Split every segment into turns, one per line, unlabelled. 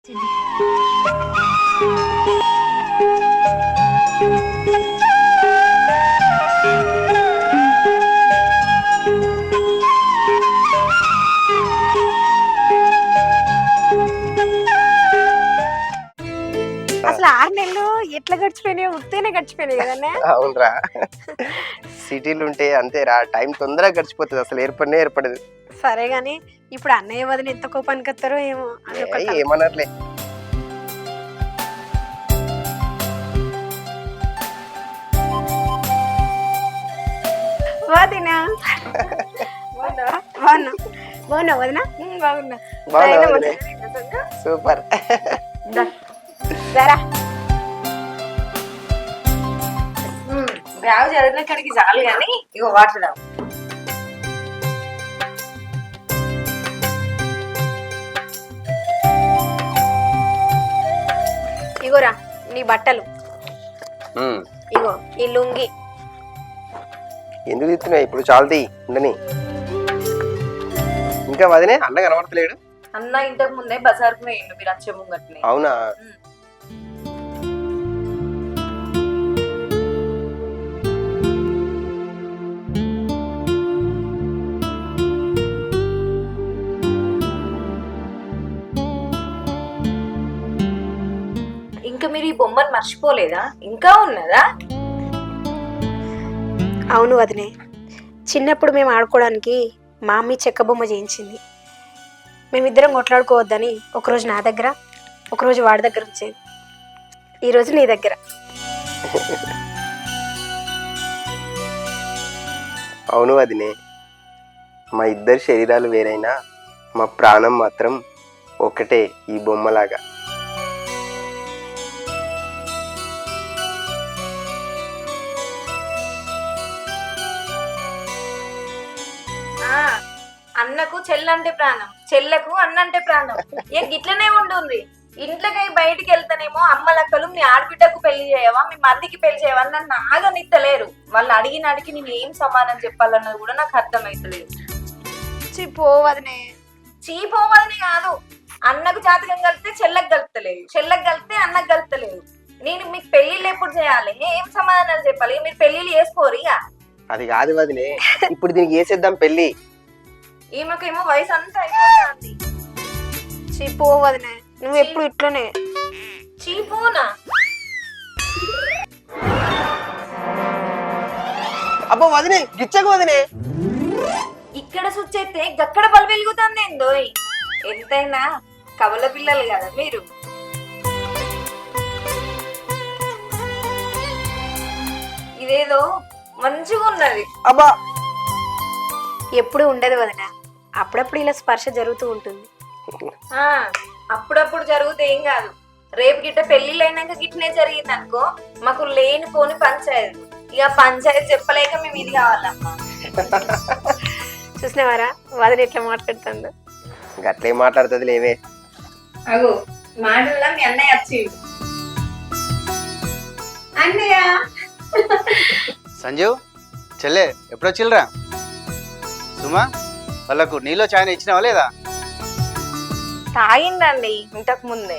అసలు 6 నెలలు ఎట్లా గడిచిపోయినాయి? ఉత్తేనే గడిచిపోయినాయి కదన్నా.
అవునరా, సిటీలు ఉంటే అంతేరా, టైం తొందరగా గడిచిపోతుంది, అసలు ఏర్పడదు.
సరే గాని ఇప్పుడు అన్నయ్య వదిన ఎంత కోపానికి వస్తారో ఏమో. అది ఒక
ఏమనర్లే.
వదినా బాగున్నా వదినా? బాగున్నా.
సూపర్.
సరా
బ్యాగ్ చదివిన కాడికి చాలు కానీ ఇగో వాటర్ తాగు.
ఇగోరా నీ బట్టలు, ఇగో ఈ లుంగి.
ఎందుకు తిత్తున్నాయి? ఇప్పుడు చాలు ఉండని. ఇంకా వదినే అన్న కనబడతలేడు.
అన్న ఇంతకు ముందే బజార్కు పోయిండు మీరు వచ్చే ముంగట్నే.
అవునా?
ఇంకా మీరు ఈ బొమ్మను మర్చిపోలేదా? ఇంకా ఉన్నదా?
అవును వదినే, చిన్నప్పుడు మేము ఆడుకోవడానికి మా అమ్మ చెక్క బొమ్మ చేయించింది. మేమిద్దరం కొట్లాడుకోవద్దని ఒకరోజు నా దగ్గర, ఒకరోజు వాడి దగ్గర వచ్చేది. ఈరోజు నీ దగ్గర.
అవును వదినే, మా ఇద్దరి శరీరాలు వేరైనా మా ప్రాణం మాత్రం ఒకటే, ఈ బొమ్మలాగా.
అన్నకు చెల్లంటే ప్రాణం, చెల్లకు అన్నంటే ప్రాణం. ఏ గిట్లనే ఉంటుంది. ఇంట్లోకి బయటికి వెళ్తానేమో అమ్మలక్కలు మీ ఆడబిడ్డకు పెళ్లి చేయవా, మీ మరిదికి పెళ్లి చేయవా అని నన్ను ఆగనిత్తలేరు. వాళ్ళు అడిగినాడికి నేను ఏం సమానం చెప్పాలన్నది కూడా నాకు అర్థమైతలేదు.
చీపోవదనే
కాదు, అన్నకు జాతకం కలిపితే చెల్లకు కలుపుతలేదు, చెల్లకు కలిపితే అన్నకు కలుపుతలేదు. నేను మీకు పెళ్లిళ్ళు ఎప్పుడు చేయాలి, ఏం సమాధానాలు చెప్పాలి? మీరు పెళ్లిళ్ళు చేసుకోరు. ఇక
అది కాదు వదినే, ఇప్పుడు దీనికి వేసేద్దాం పెళ్లి.
ఈమెకేమో వయసు అంతా అయిపోతుంది.
చీపోవదనే, నువ్వు ఎప్పుడు ఇట్లనే.
చీపోనా?
అబ్బో వదినే, గిచ్చకు వదినే.
ఇక్కడ స్విచ్ అయితే గక్కడ బల్బు వెలుగుతుంది ఏందో. ఎంతైనా కవల పిల్లలు కదా మీరు. ఇదేదో మంచిగా ఉన్నది.
అబ్బా
ఎప్పుడు ఉండదు వదిన, అప్పుడప్పుడు ఇలా స్పర్శ జరుగుతూ ఉంటుంది.
అప్పుడప్పుడు జరిగితే ఏం కాదు. రేపు గిట్ట పెళ్లిళ్ళు అయినాక గిట్నే జరిగింది అనుకో, మాకు లేనిపోని పంచాయతీ. ఇక పంచాయతీ చెప్పలేక మేము ఇది కావాలమ్మా.
చూసినవారా వదిన ఎట్లా మాట్లాడుతుందో?
గట్లే మాట్లాడుతుంది లేవే.
అగో మాటల్లో మీ అన్నయ్య వచ్చిండు. అన్నయ్య
సంజు చెల్లె ఎప్పుడు వచ్చిల్రా? సుమా వాళ్ళకు నీలో చాయన ఇచ్చినావా లేదా?
తాగిందండి ఇంతకు ముందే.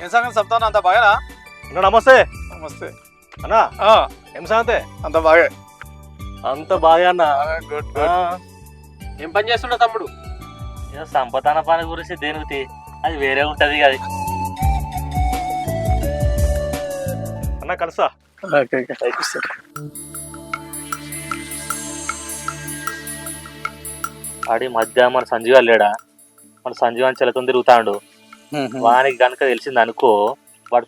ఏం సంగతి చెప్తాను? అంత బాగానా?
నమస్తే.
నమస్తే
అన్నా, ఏం సంగతే?
అంత బాగా.
అంత బాగా అన్న.
గుడ్.
ఏం పని చేస్తుండ తమ్ముడు? సంపదాన పని గురించి దేనికి అది వేరే ఉంటది. అది అన్న కలుసా? ఆడి మధ్య మన సంజీవ్ లేడా? మన సంజీవ్ అని చెల్లతో తిరుగుతాడు. వానికి కనుక తెలిసింది అనుకో, వాడు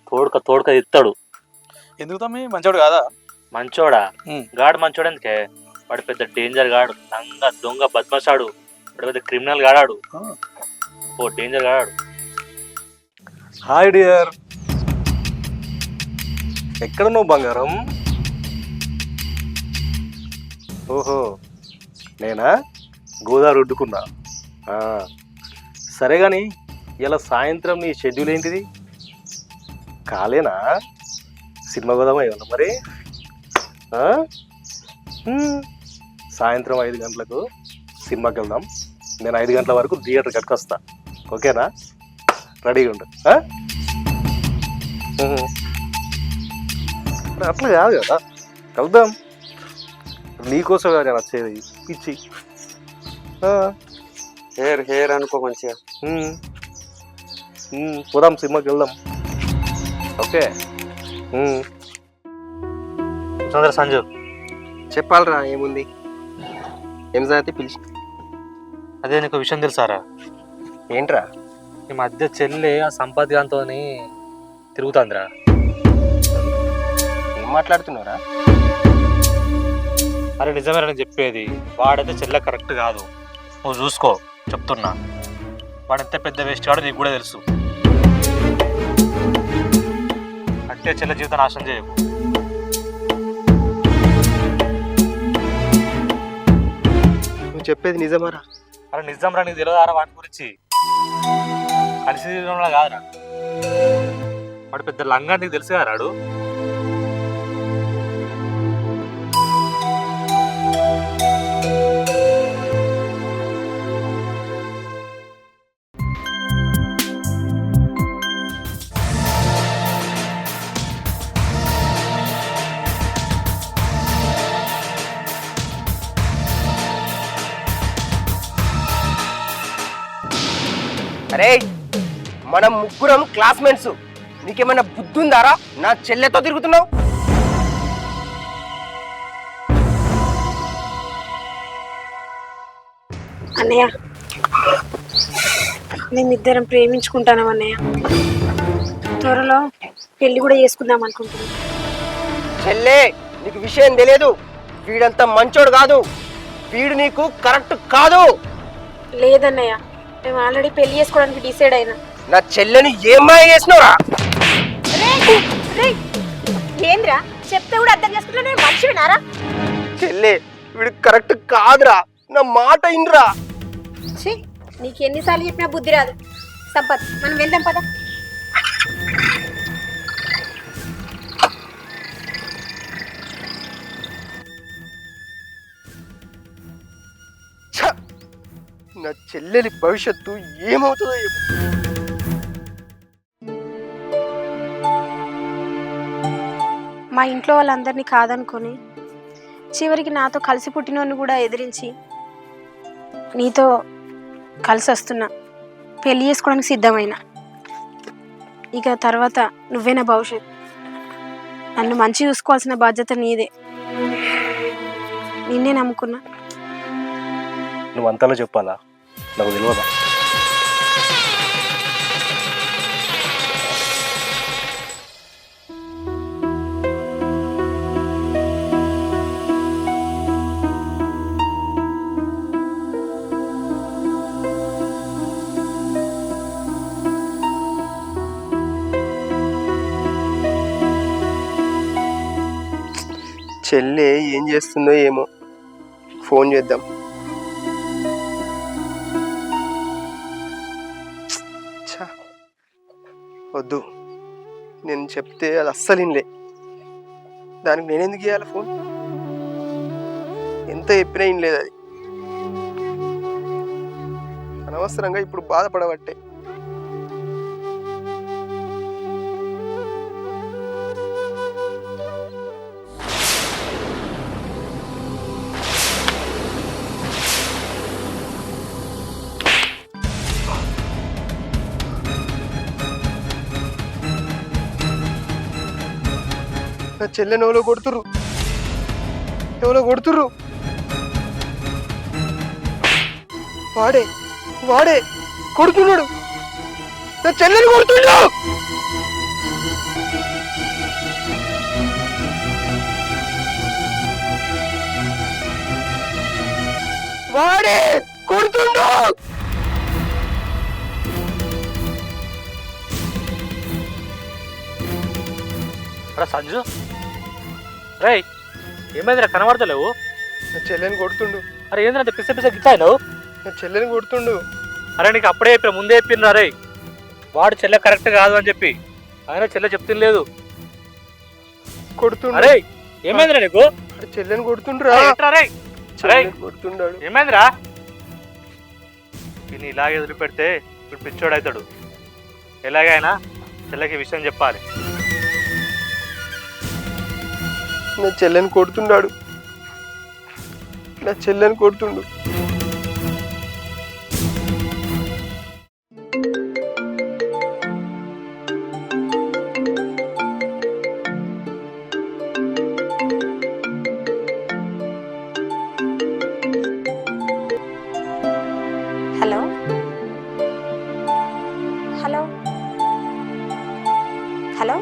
తోడుక ఇస్తాడు.
ఎందుకు తమ్మి? మంచోడు కాదా?
మంచోడా? గాడు మంచోడు ఎందుకే? వాడు పెద్ద డేంజర్ గాడు, దొంగ బద్మాషాడు, వాడు పెద్ద క్రిమినల్ గాడాడు. ఓ డేంజర్ గాడాడు.
హాయ్ డియర్, ఎక్కడ నువ్వు బంగారం? ఓహో నేనా? గోదావరి రుద్దుకున్నా. సరే కానీ ఇలా సాయంత్రం నీ షెడ్యూల్ ఏంటిది? కాలేనా? సినిమా పోదామా ఏమన్నా మరి? సాయంత్రం 5 గంటలకు సినిమాకి వెళ్దాం. నేను 5 గంటల వరకు థియేటర్ కట్టుకొస్తా. ఓకేనా? రెడీగా ఉండు. అట్లా కాదు కదా, కలుద్దాం. నీకోసం కదా నేను వచ్చేది, పిచ్చి.
హెయిర్ అనుకో మంచిగా.
పోదాం, సినిమాకి వెళ్దాం. ఓకే.
సంజు
చెప్పాలరా, ఏముంది? ఏం జాతి పిలిచి?
అదే నీకు విషయం తెలుసారా?
ఏంట్రా?
ఈ మధ్య చెల్లి ఆ సంపత్ గాంతో తిరుగుతాందిరా.
ఏం మాట్లాడుతున్నారా?
అరే నిజమేరా నేను చెప్పేది. వాడైతే చెల్లె కరెక్ట్ కాదు, నువ్వు చూసుకో చెప్తున్నా. వాడెంత పెద్ద వేస్ట్ కాడో నీకు కూడా తెలుసు. అంటే చెల్లె జీవితం నాశనం చేయకు.
నువ్వు చెప్పేది నిజమారా?
అరే నిజం రా, నీకు తెలియదారా వాడి గురించి? కలిసి తిరగడంలో కాదురా, వాడు పెద్ద లంగా, నీకు తెలుసు కదా రాడు.
అరే, మనం ముగ్గురం క్లాస్మేట్స్. నీకేమైనా బుద్ధి ఉందారా? నా చెల్లెతో తిరుగుతున్నావు.
అన్నయ్య, మేమిద్దరం ప్రేమించుకుంటాం అన్నయ్య. త్వరలో పెళ్లి కూడా చేసుకుందాం అనుకుంటున్నాం.
చెల్లె, నీకు విషయం తెలియదు. వీడంతా మంచోడు కాదు. వీడు నీకు కరెక్ట్ కాదు.
లేదన్నయ్య, మేము ఆల్రెడీ పెళ్లి చేసుకోవడానికి డిసైడ్ అయినా.
నా చెల్లెని ఏమాయ చేసినవరా?
ఏంద్రా చెప్తే కూడా అర్థం చేసుకుంటా, నేను మనిషి వినారా?
చెల్లె, వీడు కరెక్ట్ కాదురా. నా మాట ఇన్రా.
నీకు ఎన్నిసార్లు చెప్పినా బుద్ధి రాదు. సంపత్, మనం వెళ్దాం పద.
నా చెల్లెలి భవిష్యత్తు ఏమవుతుందో ఏమో.
మా ఇంట్లో వాళ్ళందరినీ కాదనుకొని చివరికి నాతో కలిసి పుట్టినోన్ని కూడా ఎదిరించి నీతో కలిసి వస్తున్నా. పెళ్లి చేసుకోవడానికి సిద్ధమైన. ఇక తర్వాత నువ్వే నా భవిష్యత్. నన్ను మంచి చూసుకోవాల్సిన బాధ్యత నీదే. నిన్నే నమ్ముకున్నా.
నువ్వు అంతలో చెప్పాలా? నాకు తెలియదా?
చెల్లె ఏం చేస్తుందో ఏమో. ఫోన్ చేద్దాం. వద్దు, నేను చెప్తే అది అస్సలు ఇన్లే. దానికి నేనెందుకు ఇవ్వాలి ఫోన్? ఎంత చెప్పినా ఇన్లేదు అది. అనవసరంగా ఇప్పుడు బాధపడబట్టే. నా చెల్లెని ఎవరో కొడుతుర్రు. వాడే కొడుతున్నాడు. నా చెల్లెని కొడుతున్నాడు. వాడే కొడుతున్నాడు.
సంజు రేయ్, ఏమైందిరా కనబడతలేవు?
నా చెల్లెని కొడుతుండు.
అరే ఏంటంటే పిస పిస గిచ్చాను.
నా చెల్లెని కొడుతుండు.
అరే నీకు అప్పుడే చెప్పిన, ముందే చెప్పిండ్రు. అరే వాడు చెల్లె కరెక్ట్ కాదు అని చెప్పి, ఆయన చెల్లె చెప్తినలేదు.
కొడుతుండు.
అరే ఏమైందిరా నీకు?
చెల్లెని కొడుతుండ్రా.
కొడుతుండాడు. ఏమైందిరా? ఈయన ఇలాగే వదిలిపెడితే ఇప్పుడు పిచ్చోడు అవుతాడు. ఎలాగైనా చెల్లెకి విషయం చెప్పాలి.
నా చెల్లెని కొడుతున్నాడు. నా చెల్లెని కొడుతుండు.
హలో హలో హలో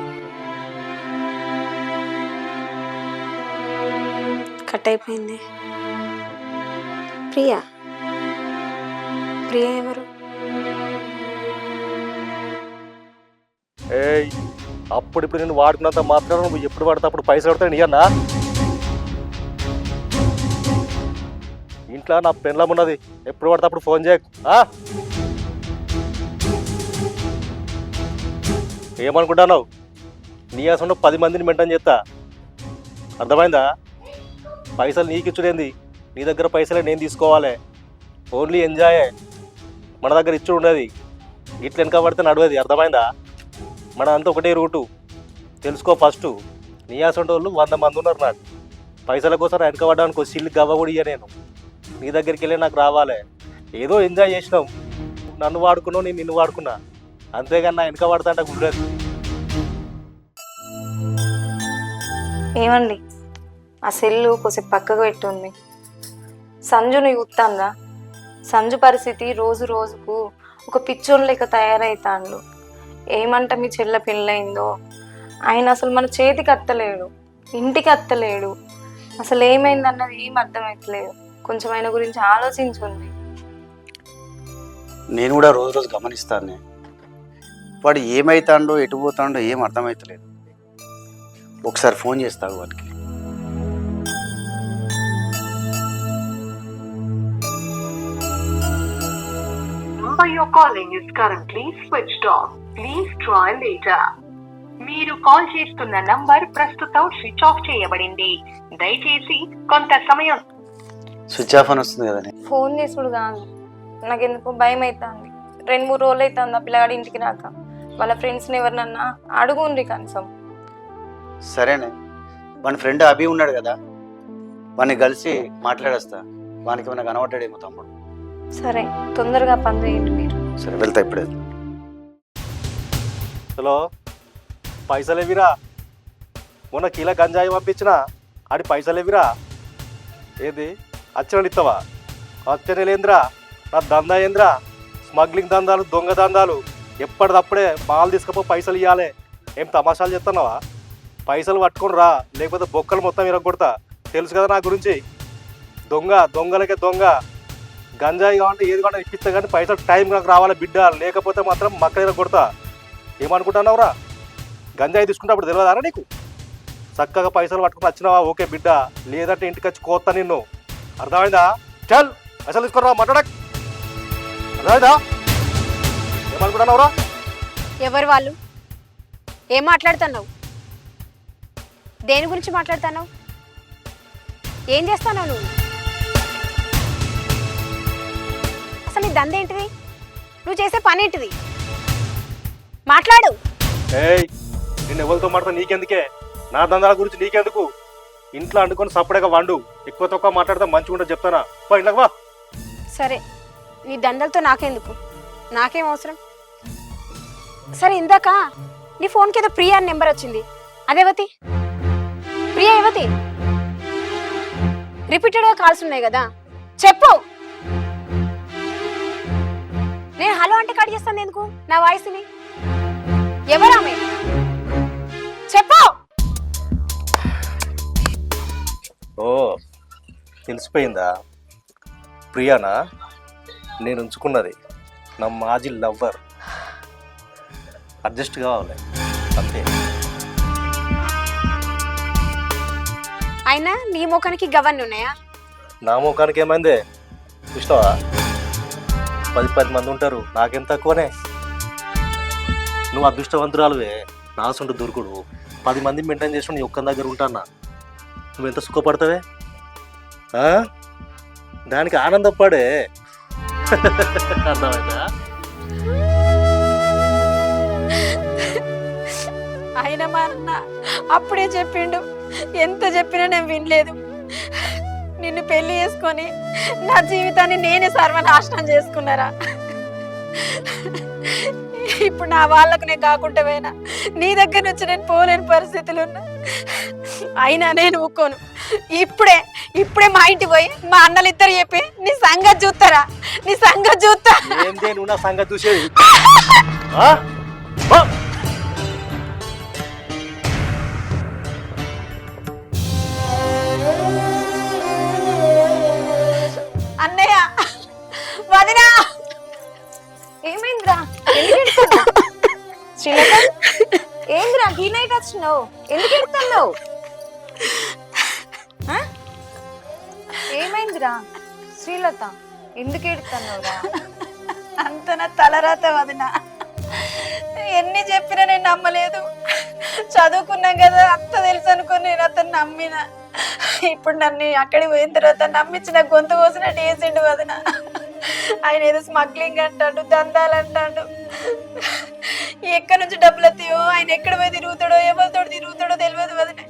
కట్ అయిపోయింది. ప్రియా ప్రియా ఎవరు?
ఏయ్ అప్పుడు నేను వాడుకున్నంత మాత్రం నువ్వు ఎప్పుడు పడితే అప్పుడు పైసలు పడతాను నీయన్నా. ఇంట్లో నా పెన్లం ఉన్నది, ఎప్పుడు పడితే అప్పుడు ఫోన్ చేయకు. ఏమనుకుంటున్నావు? నీ అసలు 10 మందిని మెయింటైన్ చేస్తా, అర్థమైందా? పైసలు నీకు ఇచ్చుడేంది, నీ దగ్గర పైసలే నేను తీసుకోవాలి. ఓన్లీ ఎంజాయే, మన దగ్గర ఇచ్చుడు ఉండేది. ఇట్లా వెనక పడితే నడవేది, అర్థమైందా? మన అంతా ఒకటే రూటు, తెలుసుకో ఫస్ట్. నీ అసలు వాళ్ళు 100 మంది ఉన్నారు. నాకు పైసల కోసం వెనక పడ్డానికి సిల్లు గవ్వ కూడా ఇయ్య. నేను నీ దగ్గరికి వెళ్ళి నాకు రావాలి. ఏదో ఎంజాయ్ చేసినావు, నన్ను వాడుకున్నావు, నేను నిన్ను వాడుకున్నా, అంతేగాని నా వెనక పడతా అంటే ఉండదు.
ఏమండి ఆ సెల్లు కొద్దిసేపు పక్కకు పెట్టుంది. సంజును చూస్తాందా? సంజు పరిస్థితి రోజు రోజుకు ఒక పిచ్చోన్ లెక్క తయారైతాండు. ఏమంట మీ చెల్ల పెళ్ళయిందో, ఆయన అసలు మన చేతికి అత్తలేడు, ఇంటికి అత్తలేడు. అసలు ఏమైందన్నది ఏం అర్థమవుతలేదు. కొంచెం ఆయన గురించి ఆలోచించుంది.
నేను కూడా రోజు రోజు గమనిస్తాను. వాడు ఏమైతాడో ఎటు పోతాడో ఏం అర్థమవుతలేదు. ఒకసారి ఫోన్ చేస్తాడు వాడికి.
number you're calling is currently switched off. Please try later. మీరు కాల్ చేస్తున్న నంబర్ ప్రస్తుతం స్విచ్ ఆఫ్ చేయబడింది. దయచేసి కొంత సమయం.
స్విచ్ ఆఫ్ అని వస్తుంది కదా.
ఫోన్ చేసుడు కాదు, నాకెందుకు భయం అవుతుంది. 2-3 రోజులు అవుతుంది ఆ పిల్లగాడి ఇంటికి రాక. వాళ్ళ ఫ్రెండ్స్ని ఎవరినన్నా అడుగుండ్రి కనీసం.
సరేనే, వాని ఫ్రెండ్ అభి ఉన్నాడు కదా, వాడిని కలిసి మాట్లాడేస్తా. వానికి ఏమైనా కనబడ్డాడేమో తమ్ముడు.
సరే తొందరగా పని చేయండి మీరు.
సరే వెళ్తా ఇప్పుడే.
హలో, పైసలు ఎవిరా? మొన్న కిలో గంజాయి పంపించిన, ఆడి పైసలు ఎవిరా? ఏది అచ్చనలు ఇస్తావా? అచ్చనేలేంద్రా, నా దందా ఏంద్రా? స్మగ్లింగ్ దందాలు, దొంగ దందాలు. ఎప్పటిదప్పుడే మాల్ తీసుకపో పైసలు ఇవ్వాలి. ఏం తమాషాలు చెప్తున్నావా? పైసలు పట్టుకొని రా, లేకపోతే బొక్కలు మొత్తం ఇరగొడతా. తెలుసు కదా నా గురించి. దొంగలకే దొంగ. గంజాయి కావాలంటే ఏది కావాలంటే ఇప్పిస్తా, కానీ పైసలు టైం నాకు రావాలి బిడ్డ, లేకపోతే మాత్రం మక్క ఇరగొడతా. ఏమనుకుంటున్నావురా? గంజాయి తీసుకుంటే తెలియదారా నీకు? చక్కగా పైసలు పట్టుకుని వచ్చినావా ఓకే బిడ్డ, లేదంటే ఇంటికి వచ్చి కోస్తా నిన్ను, అర్థమైందా? చల్ పైసలు తీసుకురా, మాట్లాడక్. అర్థమైందా? ఏమనుకుంటున్నావురా?
ఎవరు వాళ్ళు? ఏం మాట్లాడుతున్నావు? దేని గురించి మాట్లాడుతున్నావు? ఏం చేస్తున్నావు నువ్వు? అసలు నీ దంద ఏంటిది? నువ్వు చేసే పని ఏంటిది? మాట్లాడు.
ఏయ్, నేను ఎవరితో మాట్లాడతా నీకెందుకే? నా దందాల గురించి నీకెందుకు? ఇంట్లో అండుకొని సపరేట్గా వండు. ఎక్కువ తక్కువ మాట్లాడితే మంచిగా ఉంటుంది చెప్తానా? బా ఇంట్లోకి వా.
సరే, నీ దండలతో నాకెందుకు? నాకేం అవసరం? సరే, ఇందాక నీ ఫోన్కి ఏదో ప్రియా అని నెంబర్ వచ్చింది, అదేవతి? ప్రియా ఏవతి? రిపీటెడ్గా కాల్స్ ఉన్నాయి కదా, చెప్పు. నేను హలో అంటే కట్ చేస్తాను ఎందుకు నా వాయిస్ని? ఎవరామె? చెప్పు.
ఓ, తెలిసిపోయిందా? ప్రియానా? నేను ఉంచుకున్నది నా మాజీ లవ్వర్. అడ్జస్ట్ కావాలి అంతే.
అయినా నీ ముఖానికి గవన్నీ ఉన్నాయా?
నా ముఖానికి ఏమైందే చూసినావా? 10 మంది ఉంటారు, నాకేం తక్కువనే. నువ్వు అదృష్టవంతురాలువే, నాసుంటు దొరుకుడు. 10 మంది మెయింటైన్ చేసి నీ ఒక్క దగ్గర ఉంటానా? నువ్వెంత సుఖపడతావే? దానికి ఆనందపడే. అర్థమైందా?
ఆయన మా అన్న అప్పుడే చెప్పిండు, ఎంత చెప్పినా నేను వినలేదు. నిన్ను పెళ్లి చేసుకొని నా జీవితాన్ని నేనే సర్వనాశనం చేసుకున్నారా? ఇప్పుడు నా వాళ్ళకు నేను కాకుండా పోయినా, నీ దగ్గర నుంచి నేను పోలేని పరిస్థితులు ఉన్నా. అయినా నేను ఊకోను. ఇప్పుడే మా ఇంటికి పోయి మా అన్నలు ఇద్దరు చెప్పి నీ సంగతి చూస్తారా? నీ సంగతి చూస్తా.
ఏందే నువ్వు నా సంగతి చూసేది?
అన్నయ్య, వదినా,
ఏమైందిరా? శ్రీలత, ఏందిరా ఈ నైట్ వచ్చినావు? ఎందుకు ఎడుతున్నావు? ఏమైందిరా శ్రీలత? ఎందుకు ఎడుతున్నావురా?
అంత నా తలరాత వదినా. ఎన్ని చెప్పినా నేను నమ్మలేదు. చదువుకున్నాం కదా, అంత తెలుసు అనుకుని నేను అతను నమ్మిన. ఇప్పుడు నన్ను అక్కడికి పోయిన తర్వాత నమ్మించిన గొంతు కోసినట్టు వేసిండు వదిన. ఆయన ఏదో స్మగ్లింగ్ అంటాడు, దందాలు అంటాడు. ఎక్కడి నుంచి డబ్బులు వస్తాయో, ఆయన ఎక్కడ పోయి తిరుగుతాడో, ఎవరితో తిరుగుతాడో తెలియదు వదిన.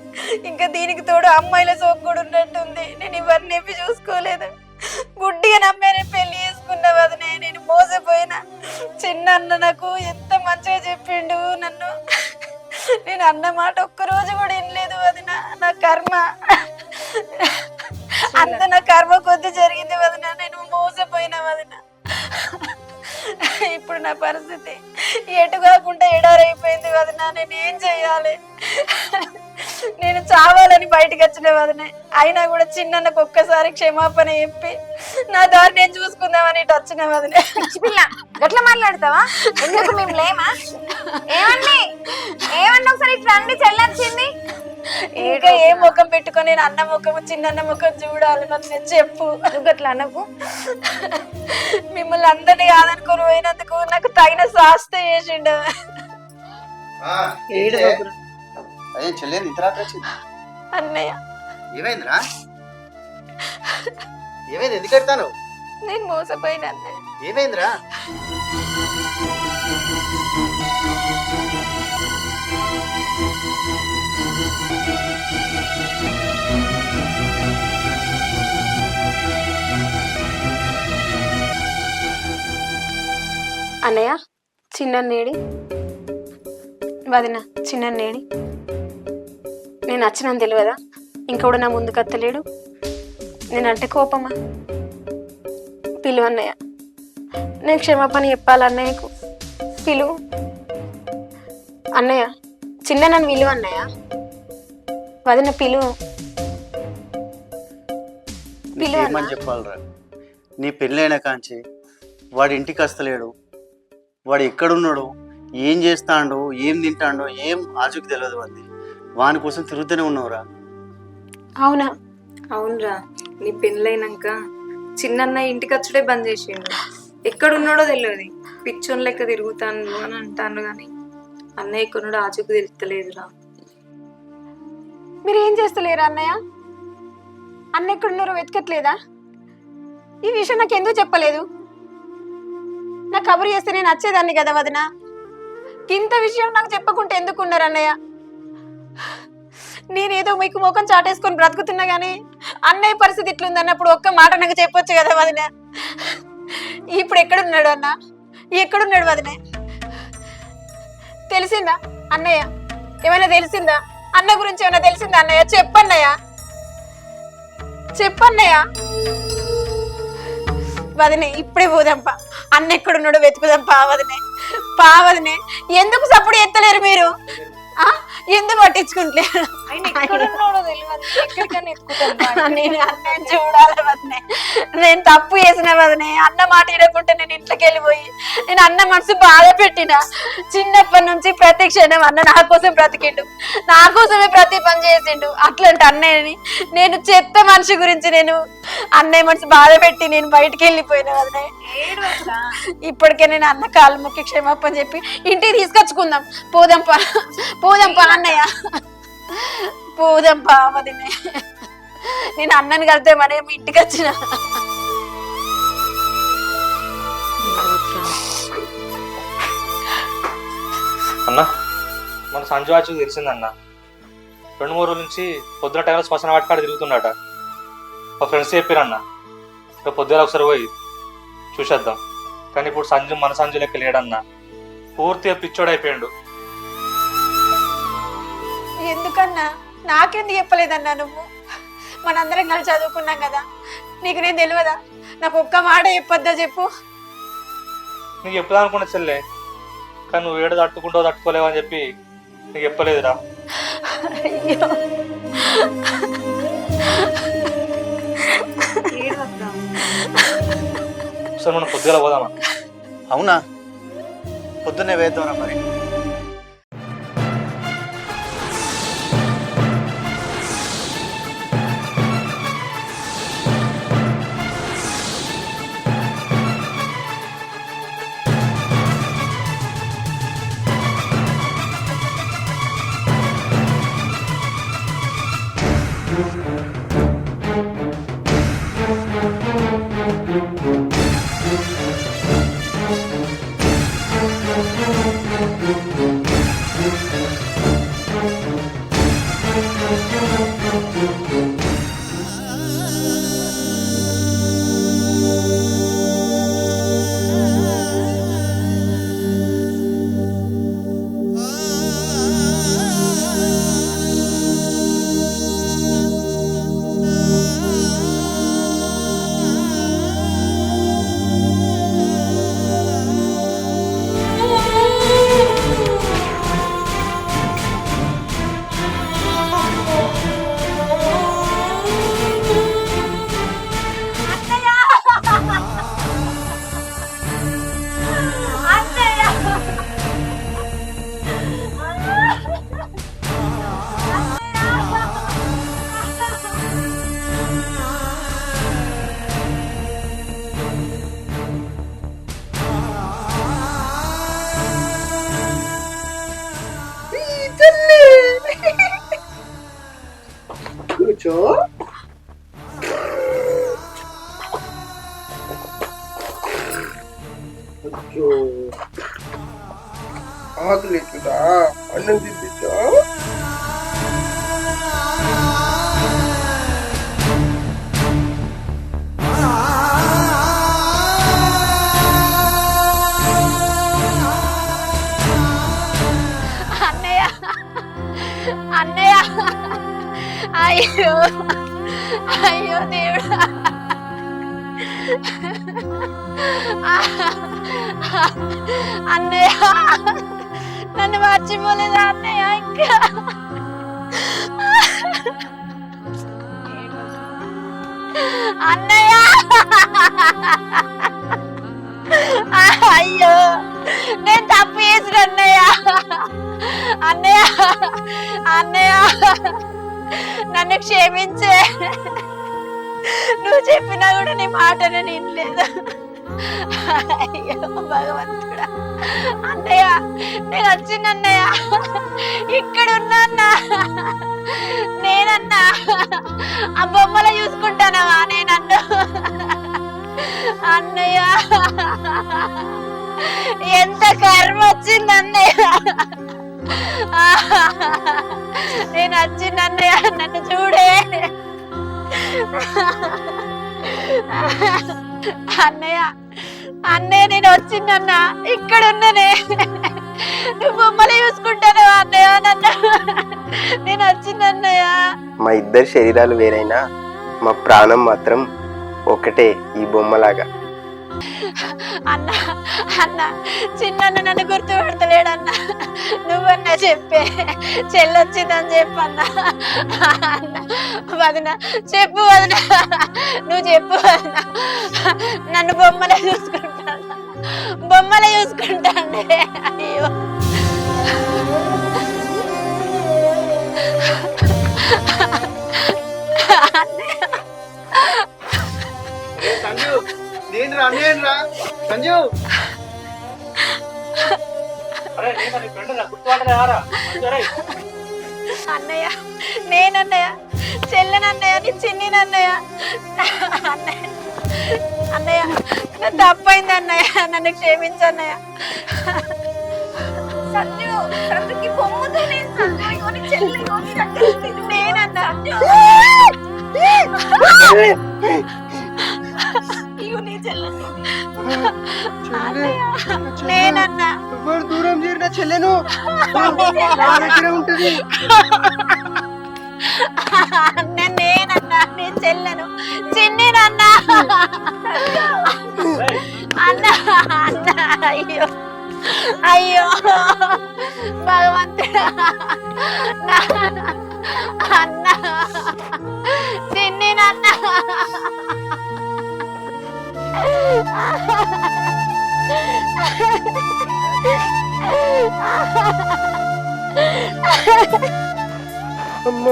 ఇంకా దీనికి తోడు అమ్మాయిల సోకు కూడా ఉన్నట్టుంది. నేను ఇవన్నీ చూసుకోలేదు, గుడ్డిగా నమ్మానే పెళ్లి చేసుకున్నా వదినే. నేను మోసపోయినా. చిన్న అన్న నాకు ఎంత మంచిగా చెప్పిండు నన్ను. నేను అన్న మాట ఒక్కరోజు కూడా వినలేదు వదిన. నా కర్మ అంత, నా కర్మ కొద్ది జరిగింది వదిన. నేను మోసపోయినా వదిన. ఇప్పుడు నా పరిస్థితి ఎటు కాకుండా ఎడారైపోయింది వదిన. నేను ఏం చెయ్యాలి? నేను చావాలని బయటకు వచ్చిన వదినే. అయినా కూడా చిన్నకు ఒక్కసారి క్షమాపణ చెప్పి నా దారి నేను చూసుకుందామని ఇటు వచ్చిన వదినే.
పిల్ల గట్లా మాట్లాడతావా? ఎందుకు మేము లేమా? ఏమన్నా ఒకసారి ఇట్లా రండి, చెల్లొచ్చింది.
ఇంకా ఏ ముఖం పెట్టుకొని నేను అన్న ముఖము చిన్న ముఖం చూడాలి? మరి నేను చెప్పు.
నువ్వు అట్లా అనకు.
మిమ్మల్ని అందరినీ కాదనుకొని పోయినందుకు నాకు తగిన శాస్తి చేసిండు.
అదే చెల్లెని ఇంత రాత్రి వచ్చింది.
అన్నయ్య,
ఏమైందిరా? ఏమైంది? ఎందుకు ఎడతాను?
నేను మోసపోయినా అన్నయ్య.
ఏమైందిరా?
అన్నయ్య, చిన్నేడి వదిన, చిన్నేడి. నేను వచ్చినాను తెలియదా? ఇంకా కూడా నా ముందుకు అత్తలేడు. నేనంటే కోపమా? పిలువు అన్నయ్య, నేను క్షమాపణ చెప్పాలి అన్నయ్యకు. పిలువు అన్నయ్య. చిన్న నన్ను విలువ అన్నయ్య. వదిన పిలువు.
ఏమని చెప్పాలరా? నీ పెళ్ళైన కాంచి వాడి ఇంటికి వస్తలేడు, వాడు ఎక్కడున్నాడు, ఏం చేస్తాడో, ఏం తింటాడో ఏం ఆచూకి తెలియదు. వాడి వాని కోసం తిరుగుతూనే ఉన్నావురా.
అవునా?
అవునరా, నీ పెళ్ళైనాక చిన్న ఇంటికి వచ్చుడే బంద్ చేసిండు. ఎక్కడున్నాడో తెలియదు, పిచ్చోన్ లెక్క తిరుగుతాను అని అంటాను. కానీ అన్నయ్య ఎక్కడున్నాడో ఆచూకు తెలుస్తలేదురా.
మీరు ఏం చేస్తలేరా అన్నయ్య? అన్న ఎక్కడున్నారో వెతకట్లేదా? ఈ విషయం నాకు ఎందుకు చెప్పలేదు? నా కబురు చేస్తే నేను వచ్చేదాన్ని కదా వదిన. ఇంత విషయం నాకు చెప్పకుంటే ఎందుకున్నారు అన్నయ్య? నేనేదో మీకు ముఖం చాటేసుకొని బ్రతుకుతున్నా గానీ అన్నయ్య పరిస్థితి ఇట్లుంది అన్నప్పుడు ఒక్క మాట నాకు చెప్పొచ్చు కదా వదిన. ఇప్పుడు ఎక్కడున్నాడు అన్న? ఎక్కడున్నాడు వదిన? తెలిసిందా అన్నయ్య? ఏమైనా తెలిసిందా అన్న గురించి? ఏమైనా తెలిసిందా అన్నయ్య? చెప్పన్నయ్య, చెప్పన్నయ్య. వదినే, ఇప్పుడే పోదాంపా. అన్న ఎక్కడున్నాడో వెతుకుదాంపా వదినే. వదినే, ఎందుకు సపోర్ట్ ఎత్తలేరు మీరు? ఎందుకు పట్టించుకుంటలేరు? నేను అన్నయ్య చూడాలి వదినే. నేను తప్పు చేసిన వదినే. అన్న మాట వినకుంటే నేను ఇంట్లోకి వెళ్ళిపోయి నేను అన్న మనసు బాధ పెట్టిన. చిన్నప్పటి నుంచి ప్రతి క్షణం అన్న నా కోసం బ్రతికిండు, నా కోసమే ప్రతి పని చేసిండు. అట్లాంటి అన్నయ్యని నేను చెత్త మనిషి గురించి నేను అన్నయ్య మనసు బాధ పెట్టి నేను బయటికి వెళ్ళిపోయినా వదినే.
ఏడవకురా.
ఇప్పటికే నేను అన్న కాళ్ళు మొక్కి క్షమాపణ చెప్పి ఇంటికి తీసుకొచ్చుకుందాం. పోదాంపా పోదాంపా అన్నయ్య, పోదాంపా వదినే. నేను అన్నని కలితే మరేమో ఇంటికి వచ్చిన.
అన్న మన సంజు వాచు తెలిసిందన్న, 2-3 రోజుల నుంచి పొద్దున టైంలో శ్మశాన వాటికాడ తిరుగుతున్నాట. మా ఫ్రెండ్స్ చెప్పారన్న, రేపు పొద్దున ఒకసారి పోయి చూసేద్దాం. కానీ ఇప్పుడు మన సంజు లెక్క లేడన్న, పూర్తిగా పిచ్చోడు అయిపోయాడు.
ఎందుకన్నా నాకెందుకు చెప్పలేదన్నా నువ్వు? మనందరం కలిసి చదువుకున్నాం కదా, నీకు నేను తెలియదా? నాకు ఒక్క మాట చెప్పొద్దా చెప్పు?
నీకు చెప్దాం అనుకున్న చెల్లె, కానీ నువ్వు ఏడు తట్టుకుంటావు తట్టుకోలేవు అని చెప్పి నీకు చెప్పలేదురా.
అయ్యో
ఏడవకురా.
సరే మనం పొద్దుగా పోదామా?
అవునా, పొద్దున్నే వేద్దాంరా మరి.
కూర్చో. కూర్చో. ఆకలి ఎక్కుదా? అన్నం తినిపించా.
అన్నయ్య అన్నయ్య, అయ్యో అయ్యో దేవుడా, అన్నయ్య నన్ను మర్చిపోలేదా అన్నయ్య? ఇంకా అన్నయ్య, అయ్యో నేను తప్పు చేసిన అన్నయ్య. అన్నయ్య అన్నయ్య నన్ను క్షమించే. నువ్వు చెప్పినా కూడా నీ మాటను వినలేదు. అయ్యో భగవంతుడా. అన్నయ్య నేను వచ్చిన అన్నయ్య, ఇక్కడున్నా నేనన్నా ఆ బొమ్మలు చూసుకుంటానవా నేనన్ను? అన్నయ్య ఎంత కర్మ వచ్చింది అన్నయ్య. నేను వచ్చింది అన్నయ్య, నన్ను చూడే అన్నయ్య. అన్నయ్య నేను వచ్చిందన్నా, ఇక్కడ ఉన్ననే. నువ్వు బొమ్మలే చూసుకుంటాను అన్నయ్య నన్ను. నేను వచ్చిందన్నయ్య.
మా ఇద్దరి శరీరాలు వేరైనా మా ప్రాణం మాత్రం ఒకటే, ఈ బొమ్మలాగా.
అన్న అన్న చిన్న నన్ను గుర్తుపెడతలేడన్న. నువ్వన్నా చెప్పే, చెల్లొచ్చిందని చెప్పన్నా. వదిన చెప్పు వదిన, నువ్వు చెప్పు వదిన. నన్ను బొమ్మలే చూసుకుంటాను, బొమ్మలే చూసుకుంటాను. అయ్యో అన్నయ్య
సంజు నేను రా సంజు.
అరే నేను నీ ఫ్రెండ్ గుర్తుపట్టలేదారా
అన్నయ్య నేనన్నయ్య చెల్లెనన్నయ్య నీ చిన్నినన్నయ్య అన్నయ్య అన్నయ్య నా తప్పైంది అన్నయ్య నన్ను క్షమించన్నయ్య
సంజు సంజుకి బొమ్మతో నేను సంజు ఇగో నీ చెల్లి ఇగో నీ దగ్గర ఉంది.
నేనన్నా
ఇగో నీ చెల్లి
నేనన్నా
ఎవరు దూరం చేరిన చెల్లెను నా దగ్గరే ఉంటది.
అన్న నేనన్నా నీ చెల్లెను చిన్నినన్నా అన్న అన్న అయ్యో అయ్యో భగవంతుడా అన్న చిన్నినన్నా
అమ్మ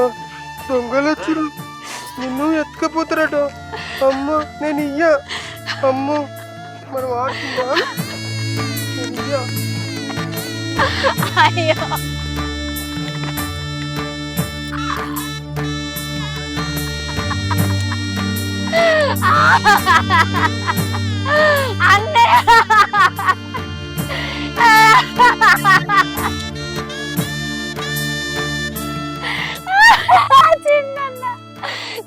దొంగలు వచ్చిరు నిన్ను ఎత్తుకపోతారట. అమ్మ నేను ఇయ్యా. అమ్మ మనం ఆడుకుందాం. నేను ఇయ్యా.
అయ్యో అన్నయ్య చిన్నన్న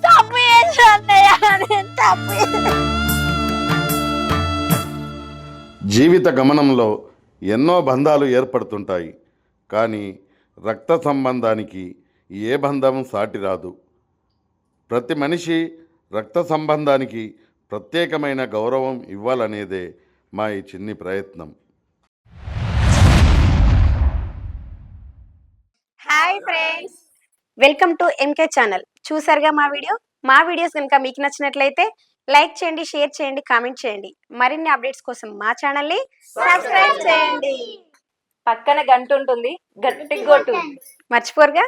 తప్పు చేసి అన్నయ్య నేను తప్పు
జీవిత గమనంలో ఎన్నో బంధాలు ఏర్పడుతుంటాయి, కానీ రక్త సంబంధానికి ఏ బంధం సాటి రాదు. ప్రతి మనిషి రక్త సంబంధానికి ప్రత్యేకమైన గౌరవం ఇవ్వాలనేదే మా ఈ చిన్ని ప్రయత్నం.
Hi friends, welcome to MK channel. చూసారుగా మా వీడియోస్ కనుక మీకు నచ్చినట్లయితే లైక్ చేయండి, షేర్ చేయండి, కామెంట్ చేయండి. మరిన్ని అప్డేట్స్ కోసం మా ఛానల్ని సబ్స్క్రైబ్ చేయండి.
పక్కన గంట ఉంటుంది గట్టిగా కొట్టు.
మర్చిపోరుగా.